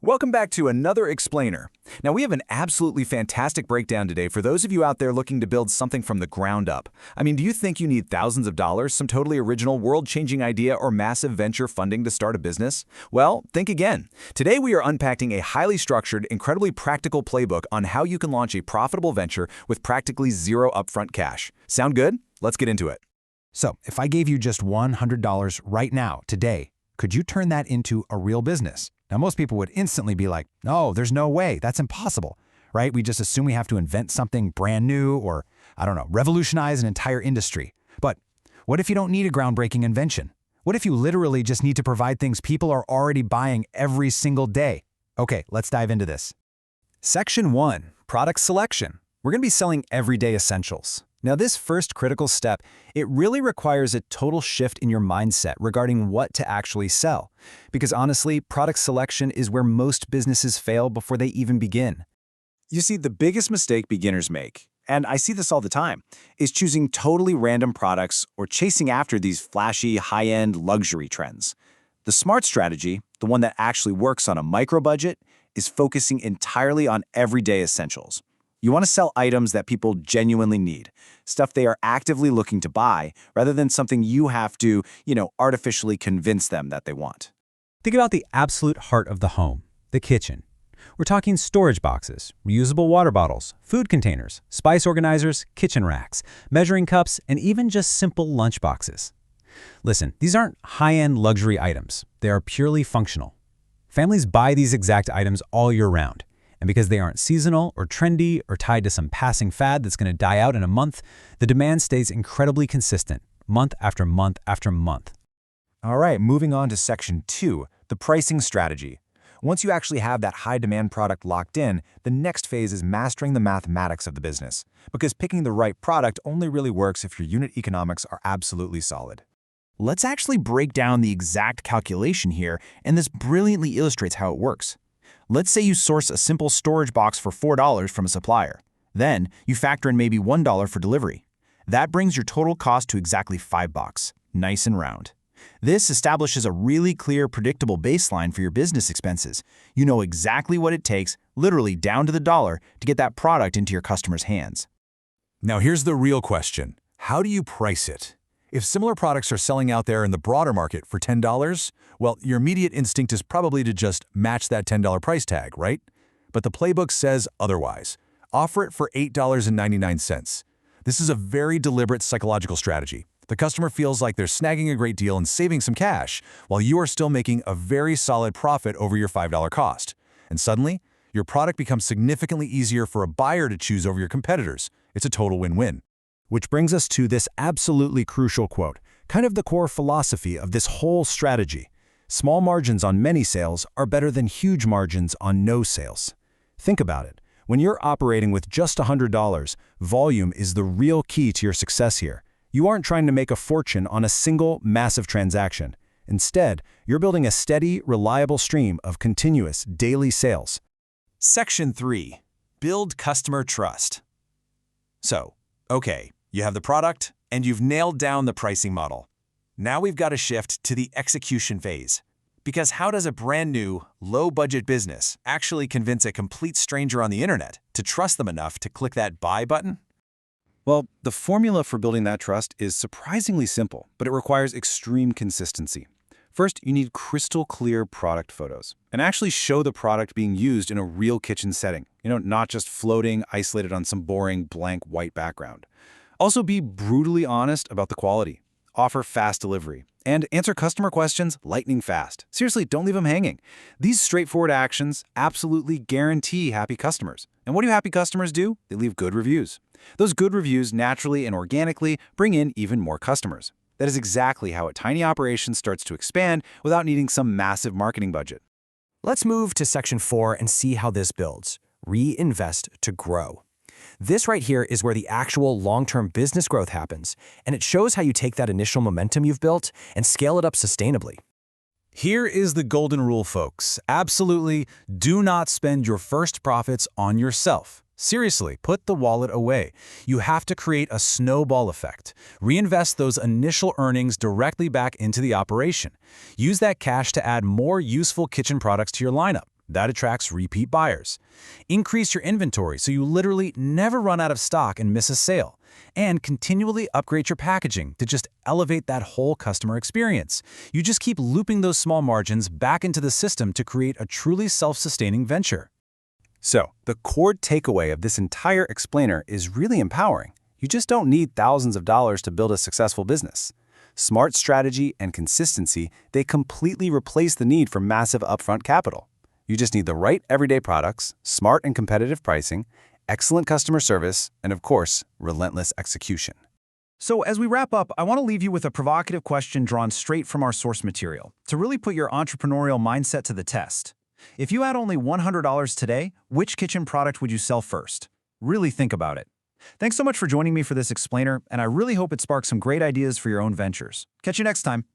Welcome back to another explainer. Now we have an absolutely fantastic breakdown today for those of you out there looking to build something from the ground up. I mean, do you think you need thousands of dollars, some totally original, world-changing idea, or massive venture funding to start a business? Well, think again. Today we are unpacking a highly structured, incredibly practical playbook on how you can launch a profitable venture with practically zero upfront cash. Sound good? Let's get into it. So, if I gave you just $100 right now, today, could you turn that into a real business? Now, most people would instantly be like, no, there's no way, that's impossible, right? We just assume we have to invent something brand new or, I don't know, revolutionize an entire industry. But what if you don't need a groundbreaking invention? What if you literally just need to provide things people are already buying every single day? Okay, let's dive into this. Section 1, Product Selection. We're going to be selling everyday essentials. Now, this first critical step, it really requires a total shift in your mindset regarding what to actually sell. Because honestly, product selection is where most businesses fail before they even begin. You see, the biggest mistake beginners make, and I see this all the time, is choosing totally random products or chasing after these flashy, high-end luxury trends. The smart strategy, the one that actually works on a micro budget, is focusing entirely on everyday essentials. You want to sell items that people genuinely need, stuff they are actively looking to buy, rather than something you have to, artificially convince them that they want. Think about the absolute heart of the home, the kitchen. We're talking storage boxes, reusable water bottles, food containers, spice organizers, kitchen racks, measuring cups, and even just simple lunch boxes. Listen, these aren't high-end luxury items. They are purely functional. Families buy these exact items all year round. And because they aren't seasonal or trendy or tied to some passing fad that's going to die out in a month, the demand stays incredibly consistent, month after month after month. All right, moving on to Section 2, the pricing strategy. Once you actually have that high-demand product locked in, the next phase is mastering the mathematics of the business, because picking the right product only really works if your unit economics are absolutely solid. Let's actually break down the exact calculation here, and this brilliantly illustrates how it works. Let's say you source a simple storage box for $4 from a supplier. Then, you factor in maybe $1 for delivery. That brings your total cost to exactly $5, nice and round. This establishes a really clear, predictable baseline for your business expenses. You know exactly what it takes, literally down to the dollar, to get that product into your customers' hands. Now here's the real question. How do you price it? If similar products are selling out there in the broader market for $10, well, your immediate instinct is probably to just match that $10 price tag, right? But the playbook says otherwise. Offer it for $8.99. This is a very deliberate psychological strategy. The customer feels like they're snagging a great deal and saving some cash, while you are still making a very solid profit over your $5 cost. And suddenly, your product becomes significantly easier for a buyer to choose over your competitors. It's a total win-win. Which brings us to this absolutely crucial quote, kind of the core philosophy of this whole strategy. Small margins on many sales are better than huge margins on no sales. Think about it. When you're operating with just $100, volume is the real key to your success here. You aren't trying to make a fortune on a single, massive transaction. Instead, you're building a steady, reliable stream of continuous, daily sales. Section 3, Build Customer Trust. So, okay, you have the product, and you've nailed down the pricing model. Now we've got to shift to the execution phase. Because how does a brand new, low-budget business actually convince a complete stranger on the internet to trust them enough to click that buy button? Well, the formula for building that trust is surprisingly simple, but it requires extreme consistency. First, you need crystal clear product photos, and actually show the product being used in a real kitchen setting, not just floating, isolated on some boring, blank white background. Also, be brutally honest about the quality. Offer fast delivery, and answer customer questions lightning fast. Seriously, don't leave them hanging. These straightforward actions absolutely guarantee happy customers. And what do happy customers do? They leave good reviews. Those good reviews naturally and organically bring in even more customers. That is exactly how a tiny operation starts to expand without needing some massive marketing budget. Let's move to Section 4 and see how this builds. Reinvest to grow. This right here is where the actual long-term business growth happens, and it shows how you take that initial momentum you've built and scale it up sustainably. Here is the golden rule, folks. Absolutely do not spend your first profits on yourself. Seriously, put the wallet away. You have to create a snowball effect. Reinvest those initial earnings directly back into the operation. Use that cash to add more useful kitchen products to your lineup. That attracts repeat buyers. Increase your inventory so you literally never run out of stock and miss a sale. And continually upgrade your packaging to just elevate that whole customer experience. You just keep looping those small margins back into the system to create a truly self-sustaining venture. So, the core takeaway of this entire explainer is really empowering. You just don't need thousands of dollars to build a successful business. Smart strategy and consistency, they completely replace the need for massive upfront capital. You just need the right everyday products, smart and competitive pricing, excellent customer service, and of course, relentless execution. So as we wrap up, I want to leave you with a provocative question drawn straight from our source material to really put your entrepreneurial mindset to the test. If you had only $100 today, which kitchen product would you sell first? Really think about it. Thanks so much for joining me for this explainer, and I really hope it sparks some great ideas for your own ventures. Catch you next time.